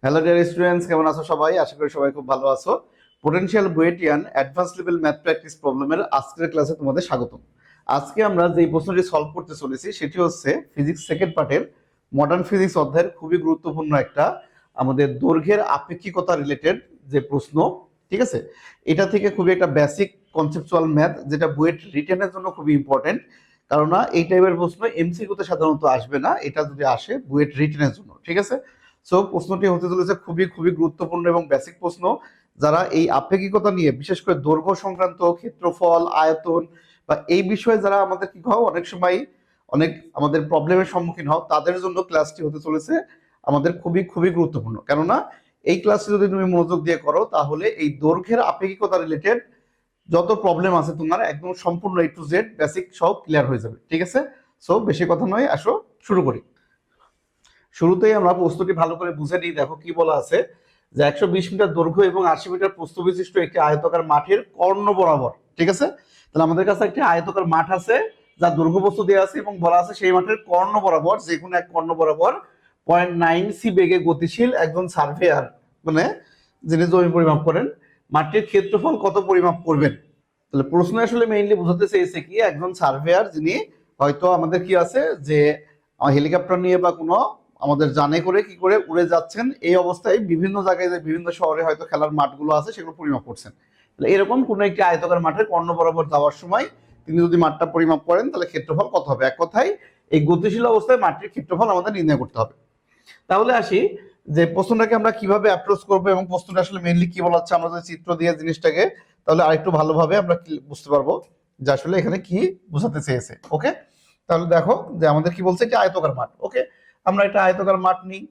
Hello dear students, কেমন আছো সবাই? আশা করি সবাই খুব ভালো আছো। Potential BUETian advance level math practice প্রবলেমের আজকের ক্লাসে তোমাদের স্বাগতম। আজকে আমরা যে প্রশ্নটি সলভ করতে চলেছি সেটি হচ্ছে ফিজিক্স সেকেন্ড পার্টের মডার্ন ফিজিক্স অধ্যায়ের খুবই গুরুত্বপূর্ণ একটা আমাদের দৈর্ঘ্যের আপেক্ষিকতা রিলেটেড যে প্রশ্ন। ঠিক আছে, এটা থেকে খুবই একটা বেসিক কনসেপচুয়াল ম্যাথ, যেটা বুয়েট রিটেনের জন্য খুবই ইম্পর্টেন্ট। কারণ এই টাইপের প্রশ্ন এমসিকিউতে সাধারণত আসবে না, এটা যদি আসে বুয়েট রিটেনের জন্য। ঠিক আছে, সো প্রশ্নটি হতে চলেছে খুবই খুবই গুরুত্বপূর্ণ এবং বেসিক প্রশ্ন। যারা এই আপেক্ষিকতা নিয়ে, বিশেষ করে দৈর্ঘ্য সংক্রান্ত, ক্ষেত্রফল, আয়তন বা এই বিষয়ে যারা আমাদের কি হয় অনেক সময় অনেক আমাদের প্রবলেমের সম্মুখীন হও, তাদের জন্য ক্লাসটি হতে চলেছে আমাদের খুবই খুবই গুরুত্বপূর্ণ। কেননা এই ক্লাসটি যদি তুমি মনোযোগ দিয়ে করো তাহলে এই দৈর্ঘ্যের আপেক্ষিকতা রিলেটেড যত প্রবলেম আছে তোমার একদম সম্পূর্ণ A to Z বেসিক সব ক্লিয়ার হয়ে যাবে। ঠিক আছে, সো বেশি কথা নয়, আসো শুরু করি। শুরুতেই আমরা প্রশ্নটি ভালো করে বুঝে নিই। দেখো কি বলা আছে, যে 120 মিটার দৈর্ঘ্য এবং 80 মিটার প্রস্থ বিশিষ্ট একটি আয়তাকার মাঠের কর্ণ বরাবর। ঠিক আছে, তাহলে আমাদের কাছে একটি আয়তাকার মাঠ আছে, যা দৈর্ঘ্য প্রস্থ দেওয়া আছে এবং বলা আছে সেই মাঠের কর্ণ বরাবর, যে কোনো এক কর্ণ বরাবর 0.9 সি বেগে গতিশীল একজন সার্ভেয়ার, মানে যিনি জমি পরিমাপ করেন, মাঠটির ক্ষেত্রফল কত পরিমাপ করবেন। তাহলে প্রশ্ন আসলে মেইনলি বোঝাতে চেয়েছে কি, একজন সার্ভেয়ার যিনি হয়তো আমাদের কি আছে যে হেলিকপ্টার নিয়ে বা কোনো আমাদের জানে করে কি করে উড়ে যাচ্ছেন, এই অবস্থায় বিভিন্ন জায়গায় যে বিভিন্ন শহরে হয়তো খেলার মাঠগুলো আছে সেগুলো পরিমাপ করছেন। তাহলে এরকম কোনো একটি আয়তাকার মাঠের কর্ণ বরাবর যাওয়ার সময় তিনি যদি মাঠটা পরিমাপ করেন তাহলে ক্ষেত্রফল কত হবে। এক কথায় এই গতিশীল অবস্থায় মাঠটির ক্ষেত্রফল আমাদের নির্ণয় করতে হবে। তাহলে আসি যে প্রশ্নটাকে আমরা কিভাবে অ্যাপ্রোচ করবো এবং প্রশ্নটা আসলে মেইনলি কি বলা হচ্ছে, আমরা যদি চিত্র দিয়ে জিনিসটাকে তাহলে আরেকটু ভালোভাবে আমরা বুঝতে পারবো যে আসলে এখানে কি বোঝাতে চেয়েছে। ওকে, তাহলে দেখো যে আমাদের কি বলছে, কি আয়তকার মাঠ। ওকে, আমরা একটা আয়তকার মাঠ নিই,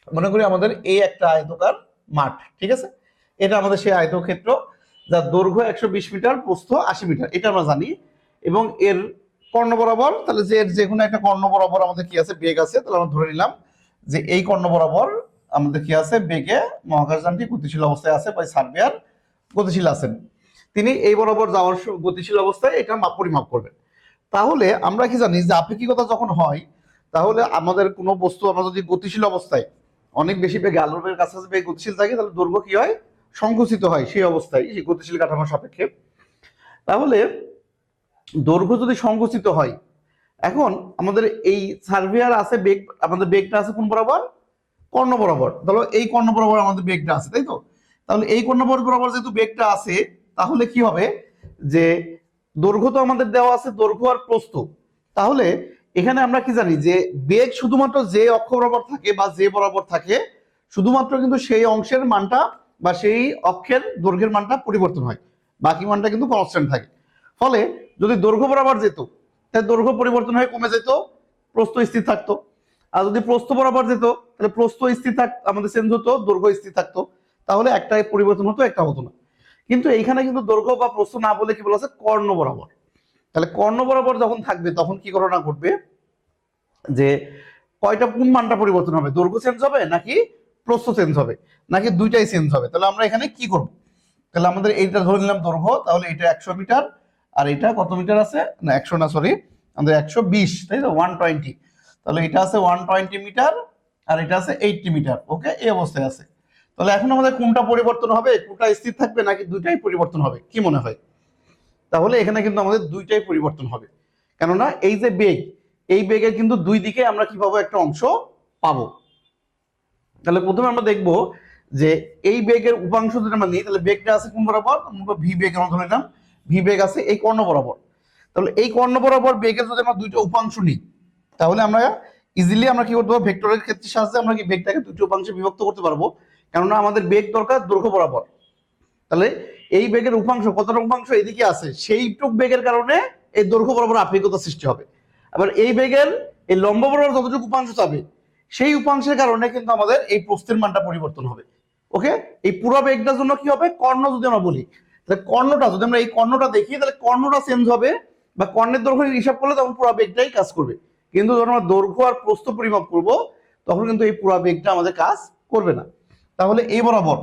মনে করি আমাদের এই একটা আয়তকার মাঠ। ঠিক আছে, এটা আমাদের সেই আয়তক্ষেত্র যার দৈর্ঘ্য 120 মিটার, প্রস্থ 80 মিটার, এটা আমরা জানি। এবং এর কর্ণ বরাবর, তাহলে যে এর যে কোনো একটা কর্ণ বরাবর আমাদের কি আছে, বেগ আছে। তাহলে আমরা ধরে নিলাম যে এই কর্ণ বরাবর আমাদের কি আছে, বেগে মহাকাশযানটি গতিশীল অবস্থায় আছে বা সার্ভেয়ার গতিশীল আছেন। তিনি এই বরাবর যাওয়ার গতিশীল অবস্থায় এটা পরিমাপ করবেন। তাহলে আমরা কি জানি যে আপেক্ষিকতা যখন হয়, তাহলে আমাদের কোনো বস্তু আমরা যদি গতিশীল অবস্থায় অনেক বেশি বেগে, আলোর বেগের কাছাকাছি বেগে গতিশীল থাকে, তাহলে দৈর্ঘ্য কি হয়, সংকুচিত হয় সেই অবস্থায়, সেই গতিশীল কাঠামোর সাপেক্ষে। তাহলে দৈর্ঘ্য যদি সংকুচিত হয়, এখন আমাদের এই সার্ভেয়ার আছে বেগ, আমাদের বেগটা আছে কোন বরাবর, কর্ণ বরাবর। তাহলে এই কর্ণ বরাবর আমাদের বেগটা আছে, তাই তো? তাহলে এই কর্ণ বরাবর যেহেতু বেগটা আছে, তাহলে কি হবে যে দৈর্ঘ্য তো আমাদের দেওয়া আছে, দৈর্ঘ্য আর প্রস্থ। তাহলে এখানে আমরা কি জানি যে বেগ শুধুমাত্র যে অক্ষ বরাবর থাকে বা যে বরাবর থাকে, শুধুমাত্র কিন্তু সেই অংশের মানটা বা সেই অক্ষের দৈর্ঘ্যের মানটা পরিবর্তন হয়, বাকি মানটা কিন্তু কনস্ট্যান্ট থাকে। ফলে যদি দৈর্ঘ্য বরাবর যেত তাহলে দৈর্ঘ্য পরিবর্তন হয়ে কমে যেত, প্রস্থ স্থির থাকতো। আর যদি প্রস্থ বরাবর যেত তাহলে প্রস্থ স্থির আমাদের চেঞ্জ হতো, দৈর্ঘ্য স্থির থাকতো। তাহলে একটা পরিবর্তন হতো, একটা হতো না। কিন্তু এইখানে কিন্তু দৈর্ঘ্য বা প্রস্থ না বলে কি বলা আছে, কর্ণ বরাবর। তাহলে কর্ণ বরাবর যখন থাকবে তখন কি ঘটনা ঘটবে, যে কয়টা কোন মানটা পরিবর্তন হবে, দৈর্ঘ্য চেঞ্জ হবে নাকি প্রস্থ চেঞ্জ হবে, নাকি দুইটাই চেঞ্জ হবে। তাহলে আমরা এখানে কি করব, তাহলে আমাদের এইটা ধরে নিলাম দৈর্ঘ্য, তাহলে এটা 100 মিটার, আর এটা কত মিটার আছে, না 100 না, সরি, আমাদের 120, তাই তো, 120। তাহলে এটা আছে 120 মিটার আর এটা আছে 80 মিটার। ওকে, এই অবস্থায় আছে। তাহলে এখন আমাদের কোনটা পরিবর্তন হবে, কোনটা স্থির থাকবে নাকি দুইটাই পরিবর্তন হবে, কি মনে হয়? তাহলে এখানে কিন্তু আমাদের দুইটাই পরিবর্তন হবে, কেননা এই যে বেগ, এই বেগের কিন্তু দুই দিকে আমরা কি পাবো, একটা অংশ পাবো। তাহলে প্রথমে আমরা দেখবো যে এই বেগের উপাংশ যদি আমরা নিই, তাহলে বেগটা আছে কোন বরাবর, আমরা ভি বেগ আমরা ধরে নিলাম, ভি বেগ আছে এই কর্ণ বরাবর। তাহলে এই কর্ণ বরাবর বেগের যদি আমরা দুইটা উপাংশ নিই, তাহলে আমরা ইজিলি আমরা কি করতে পারবো, ভেক্টরের ক্ষেত্রে সাহায্যে আমরা কি বেগটাকে দুটো উপাংশে বিভক্ত করতে পারবো, কেননা আমাদের বেগ দরকার দৈর্ঘ্য বরাবর। তাহলে এই বেগের উপাংশ, কতটা উপাংশ এদিকে আছে, সেইটুক বেগের কারণে এই দৈর্ঘ্য বরাবর আপেক্ষিকতা সৃষ্টি হবে। আবার এই বেগের এই লম্ব বরাবর যতটুকু উপাংশ যাবে, সেই উপাংশের কারণে কিন্তু আমাদের এই প্রস্থের মানটা পরিবর্তন হবে। ওকে, এই পুরো বেগটার জন্য কি হবে, কর্ণ যদি আমরা বলি, তাহলে কর্ণটা যদি আমরা এই কর্ণটা দেখি, তাহলে কর্ণটা চেঞ্জ হবে, বা কর্ণের দৈর্ঘ্য হিসাব করলে তখন পুরো বেগটাই কাজ করবে। কিন্তু যখন আমরা দৈর্ঘ্য আর প্রস্থ পরিমাপ করব, তখন কিন্তু এই পুরো বেগটা আমাদের কাজ করবে না। তাহলে এই বরাবর,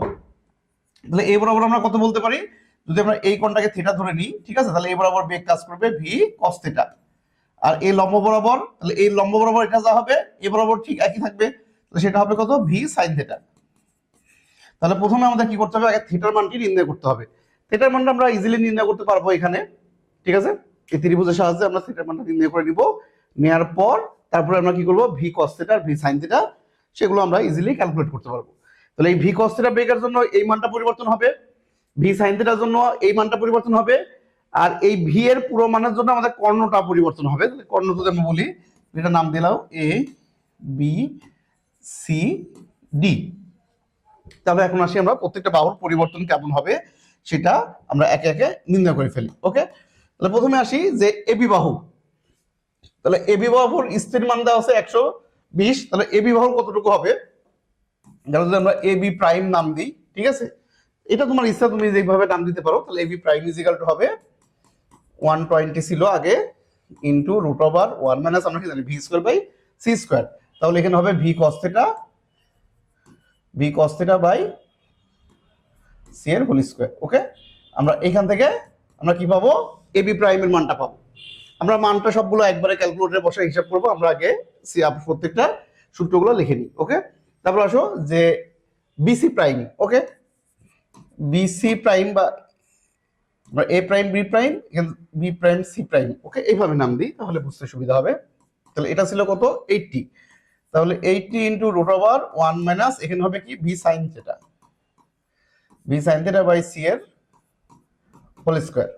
তাহলে এই বরাবর আমরা কত বলতে পারি, যদি আমরা এই কোণটাকে থিটা ধরে নিই, ঠিক আছে, তাহলে এই বরাবর বেগ কাজ করবে ভি কস থিটা। আর এই লম্ব বরাবর, তাহলে এই লম্ব বরাবর এটা যা হবে এই বরাবর ঠিক একই থাকবে। তো সেটা হবে কত, ভি সাইন থিটা। তাহলে প্রথমে আমাদের কি করতে হবে, আগে থিটার মানটি নির্ণয় করতে হবে। থিটার মানটা আমরা ইজিলি নির্ণয় করতে পারবো এখানে, ঠিক আছে। এই ত্রিভুজের সাহায্যে আমরা থিটার মানটা নির্ণয় করে নিব। নেওয়ার পর তারপরে আমরা কি করবো, ভি কস থিটা আর ভি সাইন থিটা সেগুলো আমরা ইজিলি ক্যালকুলেট করতে পারবো। তাহলে এই ভি কস থিটা বেগের জন্য এই মানটা পরিবর্তন হবে, ভি সাইন থিটার জন্য এই মানটা পরিবর্তন হবে, আর এই ভি এর পুরো মানের জন্য আমাদের কর্ণটা পরিবর্তন হবে। কর্ণ যদি আমরা বলি, এটা নাম দিলাম এ বি সি ডি। তাহলে এখন আসি আমরা প্রত্যেকটা বাহুর পরিবর্তন কেমন হবে সেটা আমরা একে একে নির্ণয় করে ফেলি। ওকে, তাহলে প্রথমে আসি যে এবি বাহু। তাহলে এবি বাহুর স্থির মান দেওয়া আছে 120। তাহলে এবি বাহুর কতটুকু হবে, যদি আমরা এবি প্রাইম নাম দিই, ঠিক আছে, এটা তোমার ইচ্ছা, তুমি যেভাবে নাম দিতে পারো। তাহলে AB prime is equal to হবে 120 ছিল আগে, ইন্টু রুট ওভার 1 মাইনাস আমরা কি জানি V square by C square. তাহলে এখানে হবে V cos theta by C এর হোল স্কোয়ার। ওকে, আমরা এখান থেকে আমরা কি পাবো, এবি প্রাইমের মানটা পাবো। আমরা মানটা সবগুলো একবারে ক্যালকুলেটরে বসে হিসাব করবো। আমরা আগে প্রত্যেকটা সূত্রগুলো লিখে নিই। ওকে, তারপর আসো যে BC prime. Okay, BC prime বা A prime B prime, B prime C prime. Okay, এইভাবে নাম দিই তাহলে বুঝতে সুবিধা হবে। তাহলে এটা ছিল কত, 80। তাহলে 80 ইন্টু রুট ওভার 1 মাইনাস এখানে হবে কি V sine theta by C এর হোল স্কোয়ার।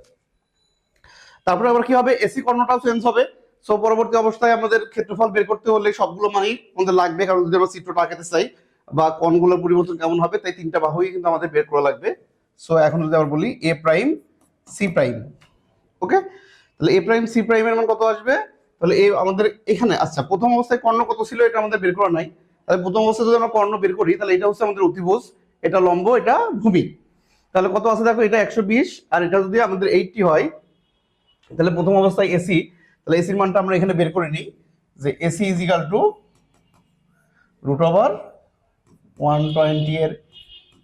তারপরে আবার কি হবে, এসি কর্ণটাও চেঞ্জ হবে। সো পরবর্তী অবস্থায় আমাদের ক্ষেত্রফল বের করতে হলে সবগুলো মানই আমাদের লাগবে, কারণ যদি আমরা চিত্রটা আঁকাতে চাই বা কোণগুলোর পরিবর্তন কেমন হবে, তাই তিনটা বাহুই কিন্তু আমাদের বের করা লাগবে। সো এখন যদি আমরা বলি এ প্রাইম সি প্রাইম। ওকে, তাহলে এ প্রাইম সি প্রাইমের মান কত আসবে, তাহলে এই আমাদের এখানে, আচ্ছা প্রথম অবস্থায় কর্ণ কত ছিল এটা আমাদের বের করা নাই। তাহলে প্রথম অবস্থায় যদি আমরা কর্ণ বের করি, তাহলে এটা হচ্ছে আমাদের অতিভুজ, এটা লম্ব, এটা ভূমি। তাহলে কত আছে দেখো, এটা 120 আর এটা যদি আমাদের 80 হয়, তাহলে প্রথম অবস্থায় এসি, তাহলে এসির মানটা আমরা এখানে বের করে নিই যে AC is equal to root over 120 এর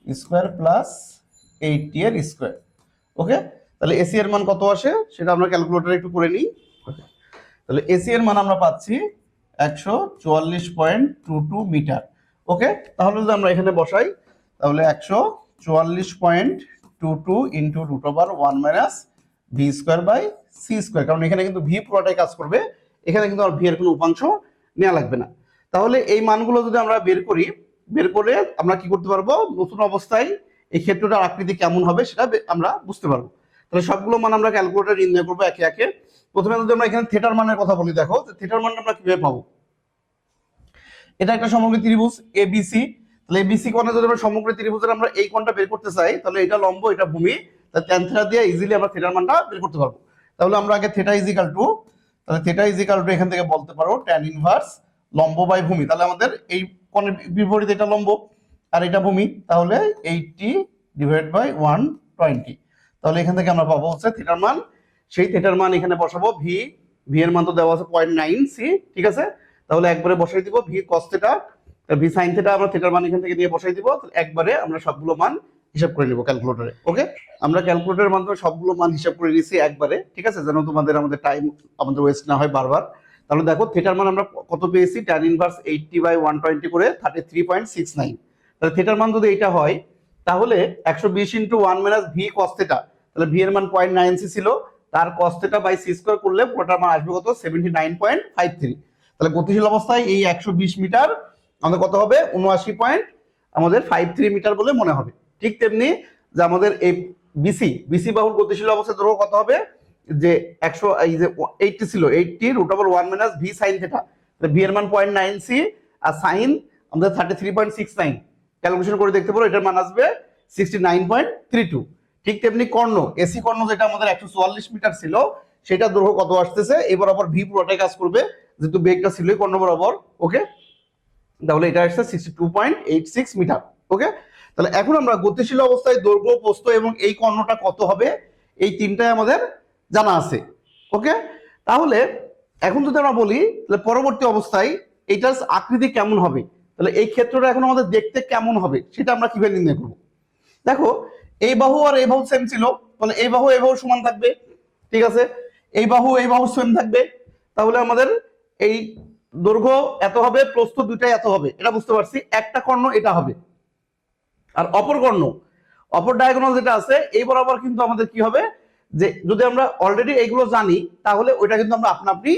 স্কোয়ার প্লাস 80 এর স্কোয়ার। ওকে, তাহলে এসি এর মান কত আসে সেটা আমরা ক্যালকুলেটরে একটু করে নিই। তাহলে এসি এর মান আমরা পাচ্ছি 144.22 মিটার। ওকে, তাহলে যদি আমরা এখানে বসাই, তাহলে 144.22 into root over 1 minus V square by C square, কারণ এখানে কিন্তু ভি পুরোটাই কাজ করবে, এখানে কিন্তু আর ভি এর কোনো উপাংশ নেওয়া লাগবে না। তাহলে এই মানগুলো যদি আমরা বের করি, বের করে আমরা কি করতে পারবো, নতুন অবস্থায় এই ক্ষেত্রটার আকৃতি কেমন হবে সেটা আমরা বুঝতে পারবো। তাহলে সবগুলো মান আমরা ক্যালকুলেটরে নির্ণয় করবো একে একে। প্রথমে যদি আমরা এখানে থিটার মানের কথা বলি, দেখো থিটার মানটা আমরা কিভাবে পাবো। এটা একটা সমগ্র ত্রিভুজ এবিসি। তাহলে এবিসি কোণে যদি আমরা সমগ্র ত্রিভুজের আমরা এই কোণটা বের করতে চাই, তাহলে এটা লম্ব, এটা ভূমি, তাহলে ট্যান থিটা দিয়ে ইজিলি আমরা থিটার মানটা বের করতে পারবো। তাহলে আমরা আগে থিটা ইজ ইকুয়াল টু, তাহলে থিটা ইজ ইকুয়াল টু এখান থেকে বলতে পারো ট্যান ইনভার্স লম্ব বাই ভূমি। তাহলে আমাদের এই কোণের বিপরীত এটা লম্ব আর এটা ভূমি, তাহলে 80 ডিভাইড বাই 120। তাহলে এখান থেকে আমরা পাবো হচ্ছে থিটার মান। সেই থিটার মান এখানে বসাবো, ভি এর মান তো দেওয়া আছে 0.9 সি, ঠিক আছে। তাহলে একবারে বসাই দিব V cos theta, V sine theta আমরা থিটার মান এখান থেকে নিয়ে বসাই দিব। একবারে আমরা সবগুলো মান হিসাব করে নিব ক্যালকুলেটরে। ওকে, আমরা ক্যালকুলেটরের মাধ্যমে সবগুলো মান হিসাব করে নিয়েছি একবারে, ঠিক আছে, যেন আমাদের টাইম আমাদের ওয়েস্ট না হয় বারবার। তাহলে দেখো থিটার মান আমরা কত পেয়েছি, ট্যান ইনভার্স 80/120 করে 33.69। তাহলে থিটার মান যদি এটা হয়, তাহলে 120 into 1 minus V cos theta, তাহলে ভি এর মান 0.9 সি ছিল, তার cos theta by C square করলে পুরোটার মান আসবে কত, 79.53। তাহলে গতিশীল অবস্থায় এই 120 মিটার আমাদের কত হবে, 79.53 মিটার বলে মনে হবে। ঠিক তেমনি যে আমাদের এই বিসি বাহুর গতিশীল অবস্থায় দৈর্ঘ্য কত হবে, যে 100 এই যে 80 ছিল, 80 root over 1 minus V sine theta, তাহলে ভি এর মান 0.9 সি আর সাইন আমাদের 33.69। ক্যালকুলেশন করে দেখতে পারো, এটার মান আসবে 69.32। ঠিক তেমনি কর্ণ, এসি কর্ণ যেটা আমাদের 144 মিটার ছিল, সেটা দৈর্ঘ্য কত আসতেছে, এই বরাবর ভি পুরোটাই কাজ করবে যেহেতু বেগটা ছিলই কর্ণ বরাবর। ওকে, তাহলে এটা আসছে 62.86 মিটার। ওকে, তাহলে এখন আমরা গতিশীল অবস্থায় দৈর্ঘ্য, প্রস্থ এবং এই কর্ণটা কত হবে, এই তিনটাই আমাদের জানা আছে। ওকে, তাহলে এখন যদি আমরা বলি, তাহলে পরবর্তী অবস্থায় এইটার আকৃতি কেমন হবে, তাহলে এই ক্ষেত্রটা এখন আমাদের দেখতে কেমন হবে সেটা আমরা কিভাবে নির্ণয় করব। দেখো এই বাহু আর এই বাহু সেম ছিল, তাহলে এই বাহু সমান থাকবে, ঠিক আছে, এই বাহু সেম থাকবে। তাহলে আমাদের এই দৈর্ঘ্য এত হবে, প্রস্থ দুইটাই এত হবে, এটা বুঝতে পারছি। একটা কর্ণ এটা হবে, আর অপর কর্ণ, অপর ডায়াগোনাল যেটা আছে এই বরাবর কিন্তু আমাদের কি হবে, যে যদি আমরা অলরেডি এইগুলো জানি তাহলে ওইটা কিন্তু আমরা আপনা আপনি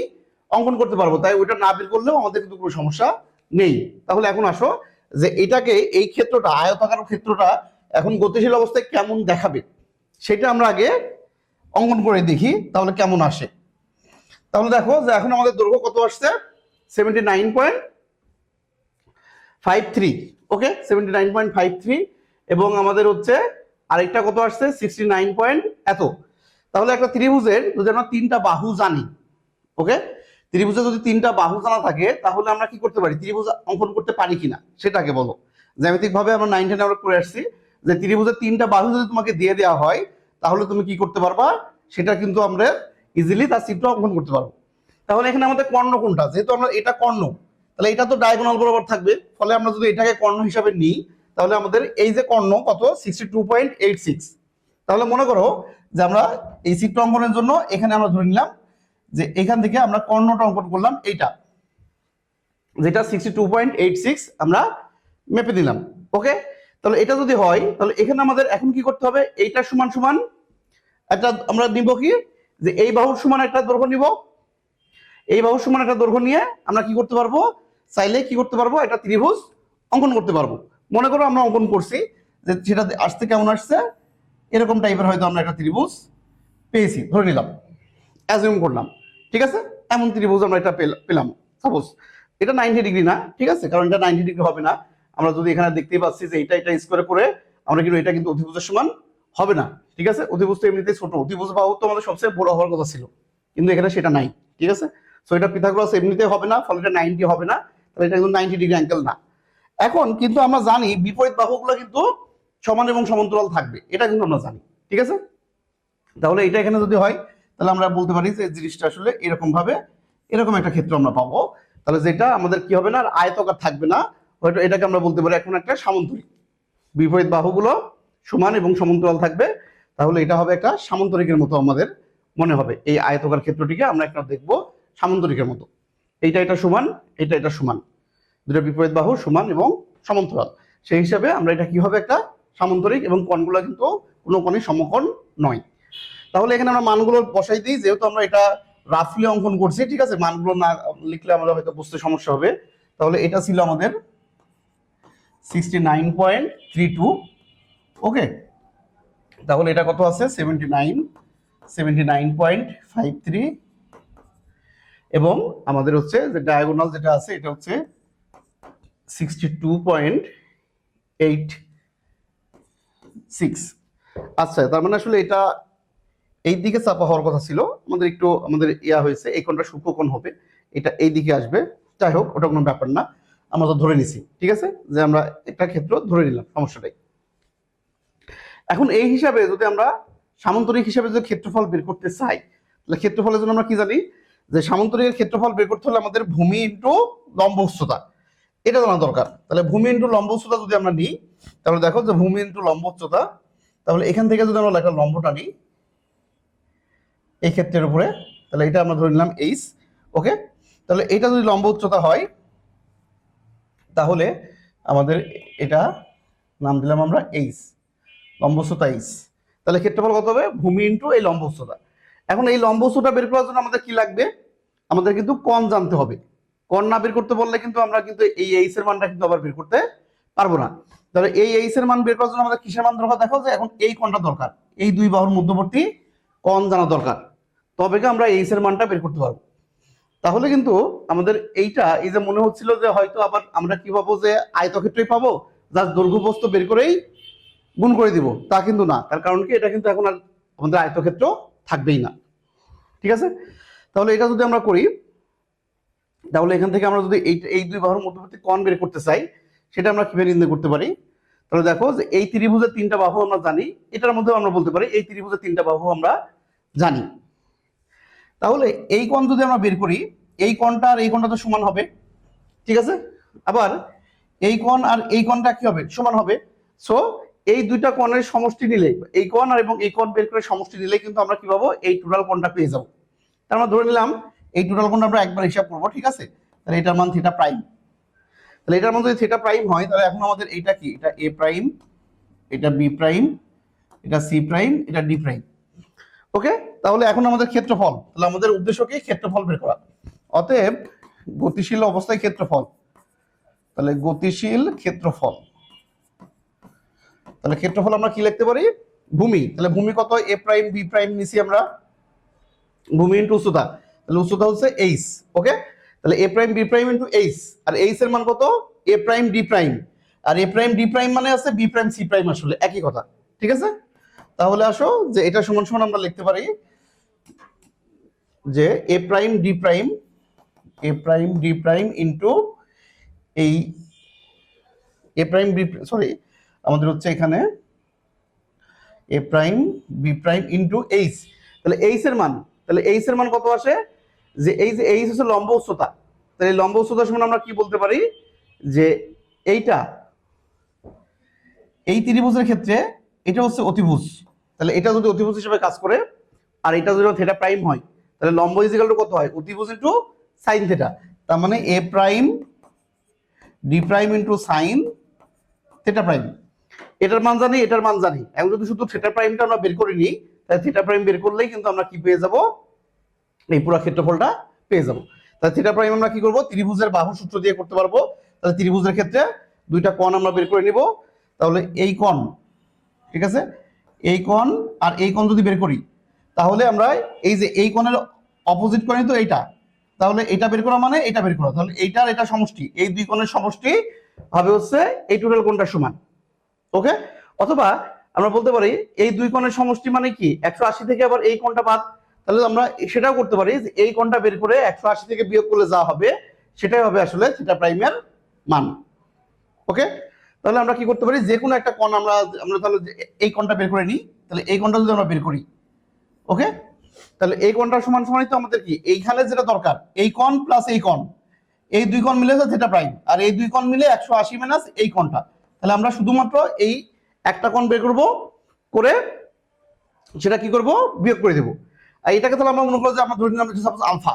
অঙ্কন করতে পারবো, তাই ওইটা না বের করলেও আমাদের কিন্তু কোনো সমস্যা নেই। তাহলে এখন আসো যে এটাকে, এই ক্ষেত্রটা, আয়তাকার ক্ষেত্রটা এখন গতিশীল অবস্থায় কেমন দেখাবে সেটা আমরা আগে অঙ্কন করে দেখি তাহলে কেমন আসে। তাহলে দেখো যে এখন আমাদের দৈর্ঘ্য কত আসছে, 79.53, ওকে 79.53, এবং আমাদের হচ্ছে আরেকটা কত আসছে 69 পয়েন্ট এত। তাহলে একটা ত্রিভুজের যদি আমরা তিনটা বাহু জানি, ওকে, ত্রিভুজে যদি তিনটা বাহু জানা থাকে তাহলে আমরা কি করতে পারি, ত্রিভুজ অঙ্কন করতে পারি কিনা সেটাকে বলো। জ্যামিতিক ভাবে আমরা 9 10 আমরা করে আসছি যে ত্রিভুজের তিনটা বাহু যদি তোমাকে দিয়ে দেওয়া হয় তাহলে তুমি কি করতে পারবা, সেটা কিন্তু আমরা ইজিলি তার চিত্র অঙ্কন করতে পারবো। তাহলে এখানে আমাদের কর্ণ কোনটা, যেহেতু আমরা এটা কর্ণ, তাহলে এটা তো ডায়াগোনাল বরাবর থাকবে, ফলে আমরা যদি এটাকে কর্ণ হিসাবে নিই তাহলে আমাদের এই যে কর্ণ কত 62.86। তাহলে মনে করো যে আমরা এই চিত্র অঙ্কনের জন্য এখানে আমরা ধরে নিলাম যে এখান থেকে আমরা কর্ণটা অঙ্কন করলাম এইটা, যেটা 62.86 আমরা মেপে দিলাম, ওকে। তাহলে এটা যদি হয় তাহলে এখানে আমাদের এখন কি করতে হবে, এইটা সমান সমান একটা আমরা নিব কি, যে এই বাহুর সমান একটা দৈর্ঘ্য নিব, এই বাহুর সমান একটা দৈর্ঘ্য নিয়ে আমরা কি করতে পারবো, চাইলে কি করতে পারবো, একটা ত্রিভুজ অঙ্কন করতে পারবো। মনে করো আমরা অঙ্কন করছি, যে সেটা আসতে কেমন আসছে, এরকম টাইপের হয়তো আমরা একটা ত্রিভুজ পেয়েছি, ধরে নিলাম, অ্যাজিউম করলাম, ঠিক আছে, এমন ত্রিভুজ আমরা এটা পেলাম। সাপোজ এটা 90 ডিগ্রি না, ঠিক আছে, কারণ এটা 90 ডিগ্রি হবে না। আমরা যদি এখানে দেখতেই পাচ্ছি যে এটা স্কোয়ার করে আমরা কিন্তু এটা কিন্তু অধিভুজের সমান হবে না, ঠিক আছে। অধিভুজ তো এমনিতেই ছোট, অধিভুজ বাহু তো আমাদের সবচেয়ে বড় হওয়ার কথা ছিল, কিন্তু এখানে সেটা নাই, ঠিক আছে। সো এটা পিথাগোরাস এমনিতে হবে না, ফলে এটা 90 হবে না, তাহলে এটা কিন্তু 90 ডিগ্রি অ্যাঙ্গেল না। এখন কিন্তু আমরা জানি বিপরীত বাহুগুলো কিন্তু সমান এবং সমান্তরাল থাকবে, এটা কিন্তু আমরা জানি, ঠিক আছে। তাহলে এটা এখানে যদি হয় তাহলে আমরা বলতে পারি যে জিনিসটা আসলে এরকম ভাবে, এরকম একটা ক্ষেত্র আমরা পাবো। তাহলে যেটা আমাদের কি হবে না, আর আয়তাকার থাকবে না, হয়তো এটাকে আমরা বলতে পারি এখন একটা সামন্তরিক, বিপরীত বাহুগুলো সমান এবং সমান্তরাল থাকবে, তাহলে এটা হবে একটা সামন্তরিকের মতো আমাদের মনে হবে। এই আয়তাকার ক্ষেত্রটিকে আমরা একটা দেখবো সামন্তরিকের মতো, এইটা এটা সমান, এটা এটা সমান, দুটো বিপরীত বাহু সমান এবং সমান্তরাল, সেই হিসাবে আমরা এটা কি হবে একটা সামন্তরিক, এবং কোণগুলো কিন্তু কোনো কোণে সমকোণ নয়। তাহলে এখানে আমরা মানগুলো বসাই দিই, যেহেতু আমরা এটা রাফলি অঙ্কন করছি, ঠিক আছে, মানগুলো না লিখলে আমাদের হয়তো বুঝতে সমস্যা হবে। তাহলে এটা ছিল আমাদের 69.32, ওকে। তাহলে এটা কত আছে 79.53, এবং আমাদের হচ্ছে যে ডায়াগোনাল যেটা আছে এটা হচ্ছে 62.86। আচ্ছা, তার মানে আসলে এটা এই দিকে চাপা হওয়ার কথা ছিল, আমাদের একটু আমাদের ইয়া হয়েছে, এই কোণটা সূক্ষ্মকোণ হবে, এটা এই দিকে আসবে। যাই হোক, ওটা কোনো ব্যাপার না, আমরা তো ধরে নিছি, ঠিক আছে, যে আমরা একটা ক্ষেত্র ধরে নিলাম, সমস্যাটাই। এখন এই হিসাবে যদি আমরা সামান্তরিক হিসাবে যদি ক্ষেত্রফল বের করতে চাই, তাহলে ক্ষেত্রফলের জন্য আমরা কি জানি, যে সামান্তরিকের ক্ষেত্রফল বের করতে হলে আমাদের ভূমি ইন্টু লম্ব উচ্চতা, এটা জানা দরকার। তাহলে ভূমি ইন্টু লম্ব উচ্চতা যদি আমরা নিই, তাহলে দেখো যে ভূমি ইন্টু লম্ব উচ্চতা, তাহলে এখান থেকে যদি আমরা একটা লম্বটা নিই এই ক্ষেত্রের উপরে, তাহলে এটা আমরা ধরে নিলাম এইচ, ওকে। তাহলে এটা যদি লম্ব উচ্চতা হয় তাহলে আমাদের এটা নাম দিলাম আমরা এইচ, লম্ব উচ্চতা এইচ। তাহলে ক্ষেত্রফল কত হবে, ভূমি ইন্টু এই লম্ব উচ্চতা। এখন এই লম্ব উচ্চতা বের করার জন্য আমাদের কি লাগবে, আমাদের কিন্তু কোণ জানতে হবে। কোণ না বের করতে বললে কিন্তু আমরা কিন্তু এই এইচ এর মানটা কিন্তু আবার বের করতে পারবো না। তাহলে এই এইচ এর মান বের করার জন্য আমাদের কিসের মান দরকার, দেখো যে এখন এই কোণটা দরকার, এই দুই বাহুর মধ্যবর্তী কোণ জানা দরকার, তবে কি আমরা এইচ এর মানটা বের করতে পারবো। তাহলে কিন্তু আমাদের এইটা, এই যে মনে হচ্ছিল যে হয়তো আবার আমরা কি পাবো, যে আয়তক্ষেত্রই পাবো, যার দৈর্ঘ্য প্রস্থ বের করেই গুণ করে দিব, তা কিন্তু না। তার কারণ কি, এটা কিন্তু এখন আর আমাদের আয়তক্ষেত্র থাকবেই না, ঠিক আছে। তাহলে এটা যদি আমরা করি, তাহলে এখান থেকে আমরা যদি এই দুই বাহুর মধ্যবর্তী কোণ বের করতে চাই, সেটা আমরা কিভাবে নির্ণয় করতে পারি। তাহলে দেখো যে এই ত্রিভুজের তিনটা বাহু আমরা জানি, এটার মধ্যে আমরা বলতে পারি এই ত্রিভুজের তিনটা বাহু আমরা জানি। তাহলে এই কোণ যদি আমরা বের করি, এই কোণটা আর এই কোণটা তো সমান হবে, ঠিক আছে। আবার এই কোণ আর এই কোণটা কি হবে, সমান হবে। সো এই দুইটা কোণের সমষ্টি নিলে, এই কোণ আর এবং এই কোণ বের করে সমষ্টি নিলে কিন্তু আমরা কি পাবো, এই টোটাল কোণটা পেয়ে যাবো। তার মানে ধরে নিলাম এই টোটাল কোণটা আমরা একবার হিসাব করবো, ঠিক আছে। তাহলে এটার মান থিটা প্রাইম। তাহলে এটার মান যদি থিটা প্রাইম হয় তাহলে এখন আমাদের এটা কি, এটা এ প্রাইম, এটা বি প্রাইম, এটা সি প্রাইম, এটা ডি প্রাইম। ওকে, তাহলে এখন আমাদের ক্ষেত্রফল, তাহলে আমাদের উদ্দেশ্য কি ক্ষেত্রফল বের করা। অতএব গতিশীল অবস্থায় ক্ষেত্রফল, তাহলে গতিশীল ক্ষেত্রফল, তাহলে ক্ষেত্রফল আমরা কি লিখতে পারি, ভূমি। তাহলে ভূমি কত, এ প্রাইম বি প্রাইম নিছি আমরা, ভূমি ইন্টু উচ্চতা, তাহলে উচ্চতা হচ্ছে এইচ। ওকে, তাহলে A prime B prime into H, আর এইচ এর মান কত, এ প্রাইম ডি প্রাইম, আর এ প্রাইম ডি প্রাইম মানে আছে বি প্রাইম সি প্রাইম, আসলে একই কথা। ঠিক আছে, তাহলে আসো যে এটা সমান সমান আমরা লিখতে পারি যে A prime D prime, A prime D prime into এই এ প্রাইম বি, সরি আমাদের হচ্ছে এখানে A prime B prime into H. তাহলে এইচ এর মান, তাহলে এইচ এর মান কত আসে, যে এই যে এইচ হচ্ছে লম্ব উচ্চতা, তাহলে এই লম্ব উচ্চতার সমান আমরা কি বলতে পারি যে এইটা, এই ত্রিভুজের ক্ষেত্রে এটা হচ্ছে অতিভুজ, তাহলে এটা যদি অতিভুজ হিসেবে কাজ করে আর এটা যদি থিটা প্রাইম হয় তাহলে লম্ব ইজিক্যাল টু কত হয়, অতিভুজ ইন্টু সাইন থিটা। তার মানে A prime D prime into sine theta prime. এটার মান জানি, এটার মান জানি, এখন যদি শুধু থিটা প্রাইমটা আমরা বের করে নিই তাহলে থিটা প্রাইম বের করলেই কিন্তু আমরা কি পেয়ে যাব, এই পুরো ক্ষেত্রফলটা পেয়ে যাব। তাহলে থিটা প্রাইম আমরা কি করব, ত্রিভুজের বাহু সূত্র দিয়ে করতে পারবো। তাহলে ত্রিভুজের ক্ষেত্রে দুইটা কোণ আমরা বের করে নিব, তাহলে এই কোণ, ঠিক আছে, এই কোণ আর এই কোণ যদি বের করি তাহলে আমরা এই যে এই কোণের অপোজিট কোণ তো এইটা, তাহলে এটা বের করা মানে এটা বের করা, তাহলে এইটার এটা সমষ্টি, এই দুই কোণের সমষ্টি হবে হচ্ছে এই টোটাল কোণটার সমান। ওকে, অথবা আমরা বলতে পারি এই দুই কোণের সমষ্টি মানে কি 180 থেকে আবার এই কোণটা বাদ, তাহলে আমরা সেটাও করতে পারি যে এই কোণটা বের করে 180 থেকে বিয়োগ করলে যা হবে সেটাই হবে আসলে থিটা প্রাইমের মান। ওকে, তাহলে আমরা কি করতে পারি, যে কোনো একটা কোণ আমরা আমরা তাহলে এই কোণটা বের করে নিই, তাহলে এই কোণটা যদি আমরা বের করি, ওকে, তাহলে এই কোণটার সমান সমানই তো আমাদের কি এইখানে যেটা দরকার, এই কোণ প্লাস এই কোণ, এই দুই কোণ মিলে থিটা প্রাইম, আর এই দুই কোণ মিলে 180 মাইনাস এই কোণটা। তাহলে আমরা শুধুমাত্র এই একটা কোণ বের করব, করে সেটা কি করব, বিয়োগ করে দেব। আর এটাকে তাহলে আমরা মনে করব যে আমরা ধরে নিলাম সাপোজ আলফা,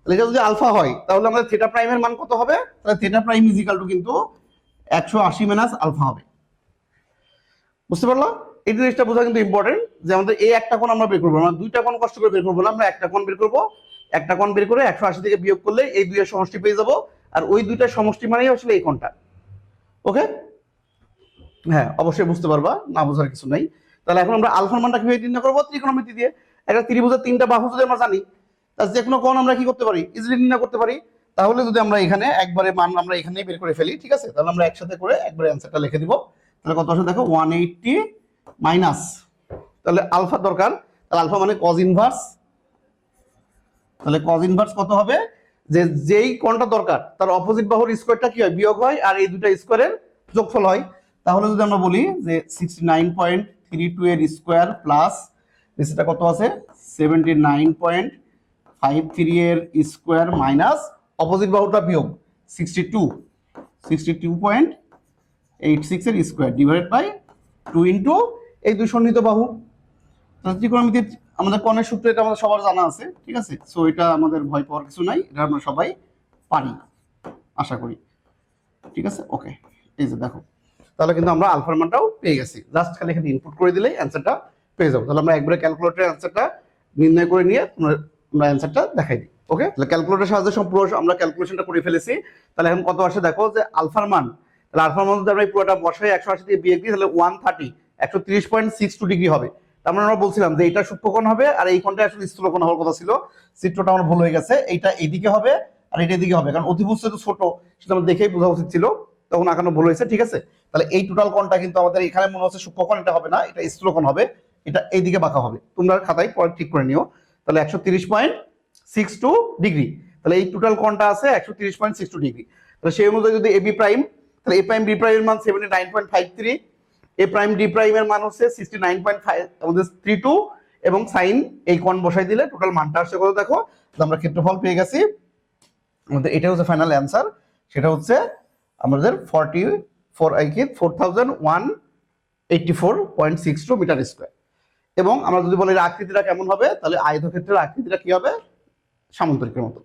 তাহলে এটা যদি আলফা হয় তাহলে আমাদের থিটা প্রাইমের মান কত হবে, তাহলে theta prime is equal two কিন্তু 180 মাইনাস আলফা হবে। বুঝতে পারলো, এই জিনিসটা বোঝা কিন্তু ইম্পর্টেন্ট যে আমাদের এই একটা কোণ আমরা বের করবো, আমরা দুইটা কোণ কষ্ট করে বের করবো না, আমরা একটা কোণ বের করবো, একটা কোণ বের করে 180 থেকে বিয়োগ করলে এই দুইয়ের সমষ্টি পেয়ে যাব, আর ওই দুইটার সমষ্টি মানেই আসলে এই কোণটা। ওকে, হ্যাঁ অবশ্যই বুঝতে পারবা, না বোঝার কিছু নাই। তাহলে এখন আমরা আলফার মানটা কিভাবে নির্ণয় করবো, ত্রিকোণমিতি দিয়ে। একটা ত্রিভুজের তিনটা বাহু যদি আমরা জানি তার যে কোনো কোণ আমরা কি করতে পারি, ইজিলি নির্ণয় করতে পারি। তাহলে যদি আমরা এখানে একবারে মান আমরা এখানেই বের করে ফেলি, ঠিক আছে, তাহলে আমরা একসাথে করে একবারে অ্যান্সারটা লিখে দিব। তাহলে কত আসে দেখো, 180 মাইনাস, তাহলে আলফা দরকার, তাহলে আলফা মানে কজ ইনভার্স, তাহলে কজ ইনভার্স কত হবে, যে যেই কোণটা দরকার তার অপোজিট বাহুর স্কয়ারটা কি হয়, বিয়োগ হয়, আর এই দুটো স্কয়ারের যোগফল হয়। তাহলে যদি আমরা বলি যে 69.32 এর স্কয়ার প্লাস নিচেটা কত আছে 79.53 এর স্কয়ার মাইনাস অপোজিট বাহুটা বিয়োগ 62.86 এর স্কয়ার ডিভাইডেড বাই 2 ইনটু এই দুই সন্নিহিত বাহু। ত্রিকোণমিতির আমাদের কোণের সূত্র এটা আমাদের সবার জানা আছে, ঠিক আছে, সো এটা আমাদের ভয় পাওয়ার কিছু নাই, এটা আমরা সবাই পারি আশা করি। ঠিক আছে, ওকে, এই যে দেখো, তাহলে কিন্তু আমরা আলফার মানটাও পেয়ে গেছি, জাস্ট খালি এখানে ইনপুট করে দিলেই অ্যান্সারটা পেয়ে যাবো। তাহলে আমরা একবারে ক্যালকুলেটরের অ্যান্সারটা নির্ণয় করে নিয়ে আমরা অ্যান্সারটা দেখাই দিই। ওকে, তাহলে ক্যালকুলেটরের সাহায্যে সম্পূর্ণ আমরা ক্যালকুলেশনটা করে ফেলেছি। তাহলে এখন কত আসে দেখো, যে আলফার মান, তাহলে আলফার মান যদি আমরা পুরোটা বসাই 180 দিয়ে বিয়োগ দিই তাহলে 130 ডিগ্রি হবে। তার মানে আমরা বলছিলাম যে এটা সূক্ষ্মকোণ হবে আর এই কোণটা আসলে স্থূলকোণ হওয়ার কথা ছিল, চিত্রটা আমার ভুল হয়ে গেছে, এইটা এইদিকে হবে আর এটা এদিকে হবে, কারণ অতিভুজ তো ছোট, সেটা আমরা দেখেই বোঝা উচিত ছিল, তখন আঁকানো ভুল হয়েছে। ঠিক আছে, তাহলে এই টোটাল কোণটা কিন্তু আমাদের এখানে মনে হচ্ছে সূক্ষ্মকোণ, এটা হবে না, এটা স্থূলকোণ হবে, এটা এইদিকে বাঁকা হবে, তোমরা খাতায় পরে ঠিক করে নিও। তাহলে 130.62 ডিগ্রি, তাহলে এই টোটাল কোণটা আছে 130.62 ডিগ্রি। তাহলে সেই অনুযায়ী যদি এবি প্রাইম, তাহলে এ প্রাইম বি প্রাইমের মান 79.53, এ প্রাইম ডি প্রাইমের মান হচ্ছে 69.32 এবং সাইন এই কোণ বসাই দিলে টোটাল মানটা আসছে কত দেখো, আমরা ক্ষেত্রফল পেয়ে গেছি আমাদের, এটা হচ্ছে ফাইনাল অ্যান্সার, সেটা হচ্ছে আমাদের 4184.62 মিটার স্কয়ার। এবং আমরা যদি বলি আকৃতিটা কেমন হবে, তাহলে আয়তক্ষেত্রের আকৃতিটা কি হবে, সামান্তরিকের মতো।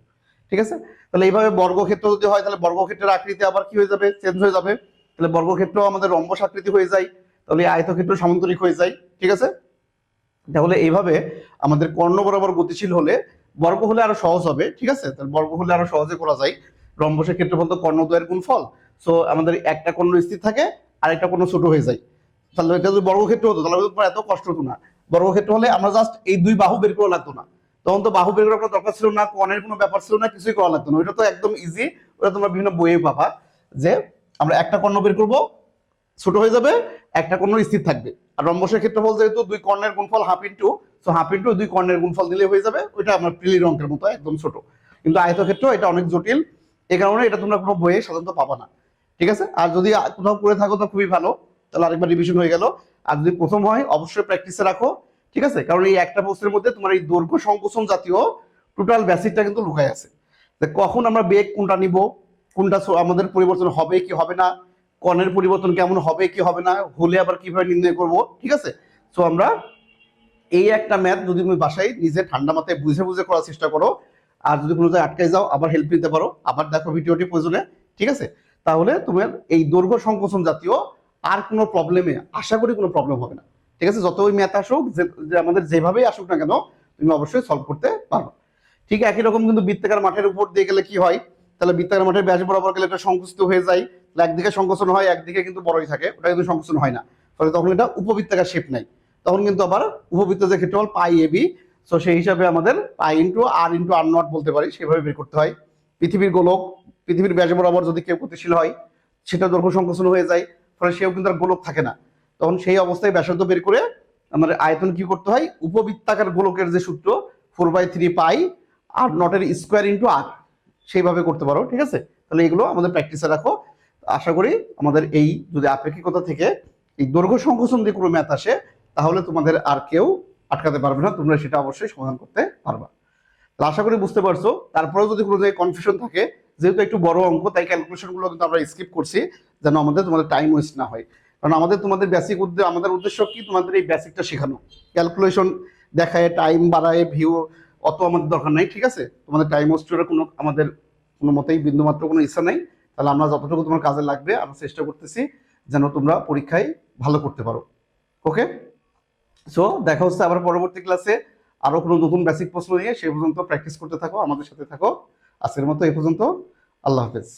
ঠিক আছে? তাহলে এইভাবে বর্গক্ষেত্র যদি হয় তাহলে বর্গক্ষেত্রের আকৃতি আবার কি হয়ে যাবে, চেঞ্জ হয়ে যাবে। তাহলে বর্গক্ষেত্র আমাদের রম্বস আকৃতি হয়ে যায়, তাহলে আয়তক্ষেত্র সামান্তরিক হয়ে যায়। ঠিক আছে? তাহলে এইভাবে আমাদের কর্ণ বরাবর গতিশীল হলে বর্গ হলে আরো সহজ হবে। ঠিক আছে? তাহলে বর্গ হলে আরো সহজে করা যায়। রম্বসের ক্ষেত্রফল তো কর্ণদ্বয়ের গুণফল, সো আমাদের একটা কর্ণ স্থির থাকে আর একটা কর্ণ ছোট হয়ে যায়। তাহলে এটা যদি বর্গক্ষেত্র হতো তাহলে তোমার এত কষ্ট হতো না। বর্গক্ষেত্র হলে আমরা জাস্ট এই দুই বাহু বের করা লাগতো না, তখন তো বাহু বের করার দরকার ছিল না, কোণের কোনো ব্যাপার ছিল না, কিছুই করা লাগতো না। ওইটা তো একদম ইজি, ওটা তোমরা বিভিন্ন বইয়ে পাবা যে আমরা একটা কর্ণ বের করব, ছোট হয়ে যাবে, একটা কর্ণ স্থির থাকবে। আর রম্বসের ক্ষেত্রফল যেহেতু দুই কর্ণের গুণফল half into, so half into দুই কর্ণের গুণফল দিলে হয়ে যাবে, ওইটা আমার প্রিলির অঙ্কের মতো একদম ছোট। কিন্তু আয়তক্ষেত্র এটা অনেক জটিল, এই কারণে এটা তোমরা কোনো বইয়ে সাধারণত পাবা না। ঠিক আছে? আর যদি কোথাও করে থাকো তো খুবই ভালো, তাহলে আরেকবার রিভিশন হয়ে গেল। আর যদি প্রথম হয় অবশ্যই প্র্যাকটিসে রাখো। ঠিক আছে? কারণ এই একটা প্রশ্নের মধ্যে তোমার এই দৈর্ঘ্য সংকোচন জাতীয় টোটাল বেসিকটা কিন্তু লুকায় আছে। কখন আমরা বেগ কোনটা নিব, কোনটা আমাদের পরিবর্তন হবে কি হবে না, কণের পরিবর্তন কেমন হবে কি হবে না, হলে আবার কিভাবে নির্ণয় করব। ঠিক আছে? সো আমরা এই একটা ম্যাথ যদি তুমি বাসায় নিজে ঠান্ডা মাথায় বুঝে বুঝে করার চেষ্টা করো, আর যদি কোনো জায়গায় আটকে যাও আবার হেল্প নিতে পারো, আবার দেখো ভিডিওটি প্রয়োজনে। ঠিক আছে? তাহলে তোমার এই দৈর্ঘ্য সংকোচন জাতীয় আর কোনো প্রবলেমে আশা করি কোনো প্রবলেম হবে না। ঠিক আছে? যত ওই ম্যাথ আসুক, যে আমাদের যেভাবেই আসুক না কেন, তুমি অবশ্যই সলভ করতে পারো। ঠিক একই রকম কিন্তু বৃত্তাকার মাঠের উপর দিয়ে গেলে কি হয়, তাহলে বৃত্তাকার মাঠের ব্যাস বরাবর গেলে এটা সংকুচিত হয়ে যায়, একদিকে সংকোচন হয় একদিকে কিন্তু বড়ই থাকে, ওটা কিন্তু সংকোচন হয় না, ফলে তখন এটা উপবৃত্তাকার শেপ নেয়। তখন কিন্তু আবার উপবৃত্ত যে ক্ষেত্রফল পাই এবি, সো সেই হিসাবে আমাদের পাই ইন্টু আর নট বলতে পারি, সেভাবে বের করতে হয়। পৃথিবীর গোলক, পৃথিবীর ব্যাস বরাবর যদি কেউ গতিশীল হয়, সেটা দৈর্ঘ্য সংকোচন হয়ে যায়, ফলে সেও কিন্তু আর গোলক থাকে না। তখন সেই অবস্থায় ব্যাসার্ধ বের করে আমাদের আয়তন কি করতে হয়, উপবৃত্তাকার গোলকের যে সূত্র 4/3 পাই আর নটের স্কোয়ার ইন্টু আর, সেইভাবে করতে পারো। ঠিক আছে? তাহলে এগুলো আমাদের প্র্যাকটিসে রাখো। আশা করি আমাদের এই যদি আপেক্ষিকতা থেকে এই দৈর্ঘ্য সংকোচন দিয়ে কোনো ম্যাথ আসে, তাহলে তোমাদের আর কেউ আটকাতে পারবে না, তোমরা সেটা অবশ্যই সমাধান করতে পারবা। আশা করি বুঝতে পারছো। তারপরেও যদি কোনো জায়গায় কনফিউশন থাকে, যেহেতু একটু বড় অঙ্ক তাই ক্যালকুলেশন গুলো কিন্তু আমরা স্কিপ করছি, যেন তোমাদের টাইম ওয়েস্ট না হয়। কারণ তোমাদের বেসিক আমাদের উদ্দেশ্য কি, তোমাদের এই বেসিকটা শেখানো। ক্যালকুলেশন দেখায় টাইম বাড়ায় ভিউ অত আমাদের দরকার নাই। ঠিক আছে? তোমাদের টাইম ওয়েস্ট করার কোনো আমাদের কোনো মতেই বিন্দুমাত্র কোনো ইচ্ছা নাই। তাহলে আমরা যতটুকু তোমার কাজে লাগবে আমরা চেষ্টা করতেছি যেন তোমরা পরীক্ষায় ভালো করতে পারো। ওকে? সো দেখা হচ্ছে আবার পরবর্তী ক্লাসে আরো কোনো নতুন বেসিক প্রশ্ন নিয়ে। সেই পর্যন্ত প্র্যাকটিস করতে থাকো, আমাদের সাথে থাকো। আজকের মতো এই পর্যন্ত। আল্লাহ হাফেজ।